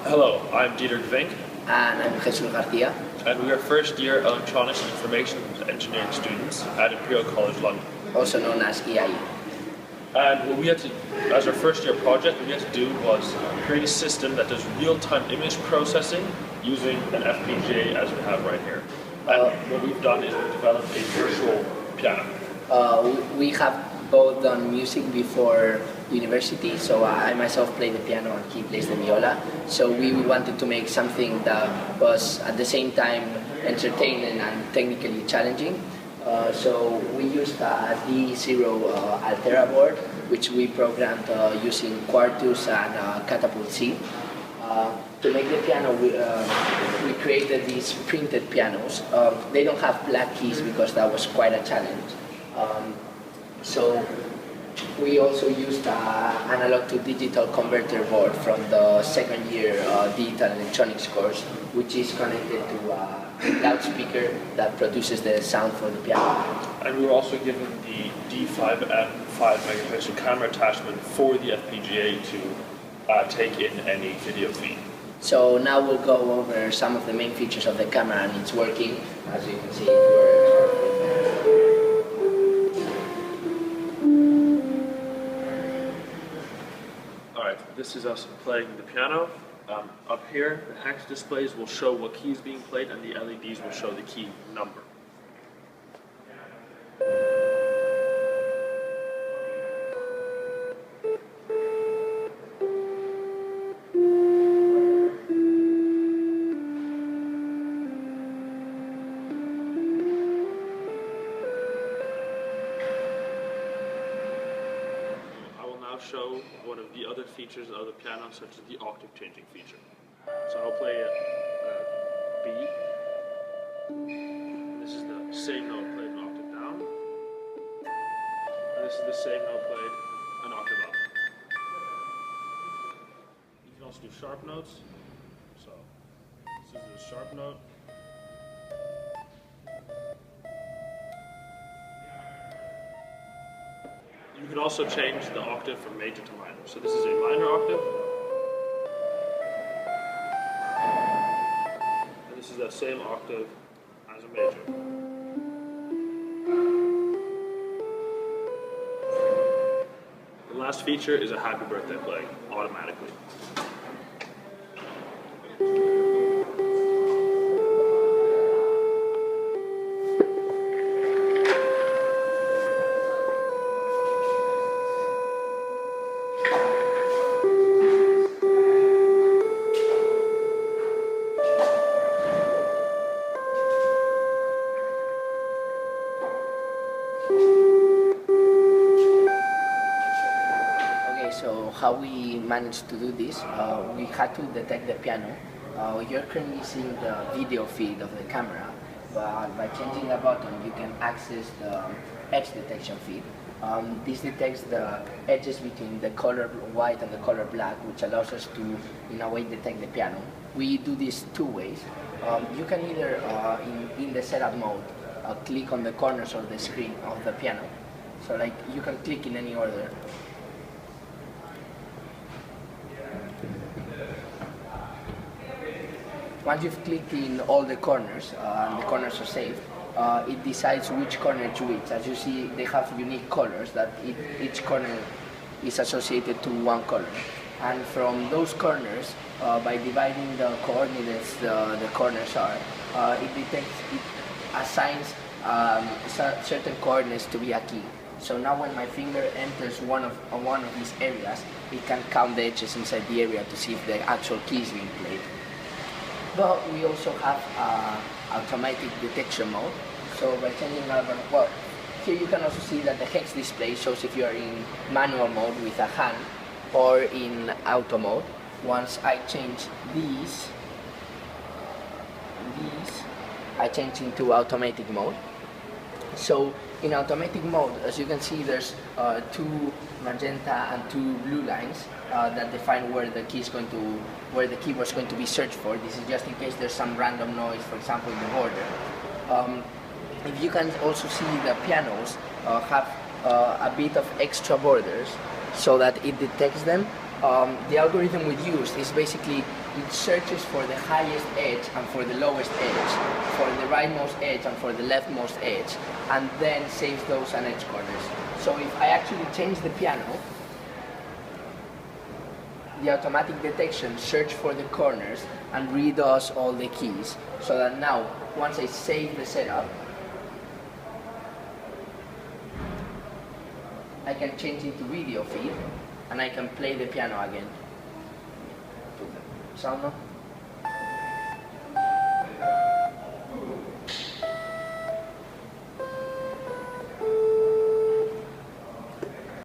Hello, I'm Diederik VInk, And I'm Garcia. and we are first year Electronics and Information Engineering students at Imperial College London. Also known as EIE. And what we had to, as our first year project, what we had to do was create a system that does real-time image processing using an FPGA as we have right here. And what we've done is we've developed a virtual piano. We have both done music before university, so I myself play the piano and he plays the viola. So we wanted to make something that was at the same time entertaining and technically challenging. So we used a D0 Altera board, which we programmed using Quartus and Catapult C. To make the piano, we created these printed pianos. They don't have black keys because that was quite a challenge. So we also used an analog to digital converter board from the second year digital electronics course, which is connected to a loudspeaker that produces the sound for the piano. And we were also given the D5 and 5 megapixel camera attachment for the FPGA to take in any video feed. So now we'll go over some of the main features of the camera, and it's working. As you can see, Alright, this is us playing the piano. Up here, the hex displays will show what key is being played, and the LEDs will show the key number. Show one of the other features of the piano, such as the octave changing feature. So I'll play B. This is the same note played an octave down. And this is the same note played an octave up. You can also do sharp notes. So this is a sharp note. You can also change the octave from major to minor. So this is a minor octave. And this is that same octave as a major. The last feature is a happy birthday playing automatically. So how we managed to do this, we had to detect the piano. You're currently seeing the video feed of the camera, but by changing a button you can access the edge detection feed. This detects the edges between the color white and the color black, which allows us to, in a way, detect the piano. We do this two ways. You can either, in the setup mode, click on the corners of the screen of the piano. So like you can click in any order. Once you've clicked in all the corners, and the corners are saved, it decides which corner to which. As you see, they have unique colors that each corner is associated to one color. And from those corners, by dividing the coordinates the corners are, it assigns certain coordinates to be a key. So now when my finger enters one of these areas, it can count the edges inside the area to see if the actual key is being played. But we also have automatic detection mode. So by changing well, here you can also see that the hex display shows if you are in manual mode with a hand or in auto mode. Once I change these, I change into automatic mode. So in automatic mode, as you can see, there's two magenta and two blue lines that define where the key is going to, where the keyboard is going to be searched for. This is just in case there's some random noise, for example, in the border. If you can also see, the pianos have a bit of extra borders so that it detects them. The algorithm we used is basically it searches for the highest edge and for the lowest edge, for the rightmost edge and for the leftmost edge, and then saves those on edge corners. So if I actually change the piano, the automatic detection search for the corners and redoes all the keys, so that now, once I save the setup, I can change it to video feed, and I can play the piano again. Sound on?